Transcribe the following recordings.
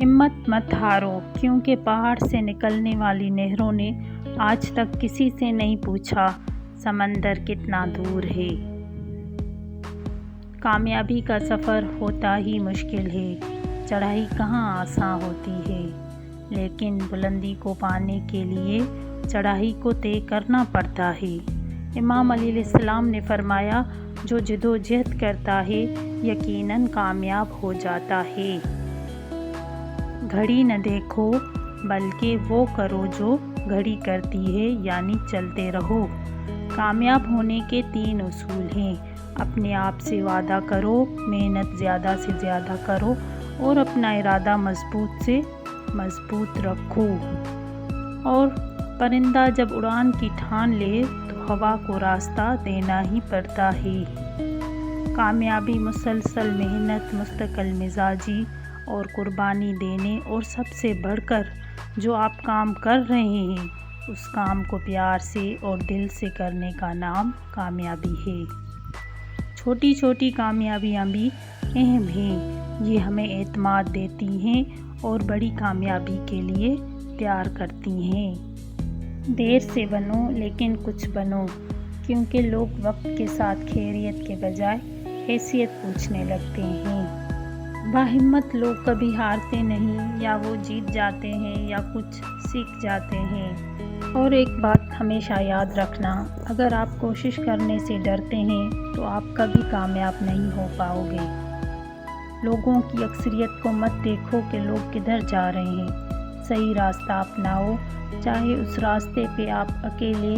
ہمت مت ہارو، کیونکہ پہاڑ سے نکلنے والی نہروں نے آج تک کسی سے نہیں پوچھا سمندر کتنا دور ہے۔ کامیابی کا سفر ہوتا ہی مشکل ہے، چڑھائی کہاں آسان ہوتی ہے، لیکن بلندی کو پانے کے لیے چڑھائی کو طے کرنا پڑتا ہے۔ امام علیہ السلام نے فرمایا، جو جدوجہد کرتا ہے یقیناً کامیاب ہو جاتا ہے۔ گھڑی نہ دیکھو بلکہ وہ کرو جو گھڑی کرتی ہے، یعنی چلتے رہو۔ کامیاب ہونے کے 3 اصول ہیں: اپنے آپ سے وعدہ کرو، محنت زیادہ سے زیادہ کرو اور اپنا ارادہ مضبوط سے مضبوط رکھو۔ اور پرندہ جب اڑان کی ٹھان لے تو ہوا کو راستہ دینا ہی پڑتا ہے۔ کامیابی مسلسل محنت، مستقل مزاجی اور قربانی دینے، اور سب سے بڑھ کر جو آپ کام کر رہے ہیں اس کام کو پیار سے اور دل سے کرنے کا نام کامیابی ہے۔ چھوٹی چھوٹی کامیابیاں بھی اہم ہیں، یہ ہمیں اعتماد دیتی ہیں اور بڑی کامیابی کے لیے تیار کرتی ہیں۔ دیر سے بنو لیکن کچھ بنو، کیونکہ لوگ وقت کے ساتھ خیریت کے بجائے حیثیت پوچھنے لگتے ہیں۔ باہمت لوگ کبھی ہارتے نہیں، یا وہ جیت جاتے ہیں یا کچھ سیکھ جاتے ہیں۔ اور ایک بات ہمیشہ یاد رکھنا، اگر آپ کوشش کرنے سے ڈرتے ہیں تو آپ کبھی کامیاب نہیں ہو پاؤ گے۔ لوگوں کی اکثریت کو مت دیکھو کہ لوگ کدھر جا رہے ہیں، صحیح راستہ اپناؤ، چاہے اس راستے پہ آپ اکیلے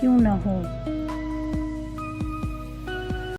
کیوں نہ ہوں۔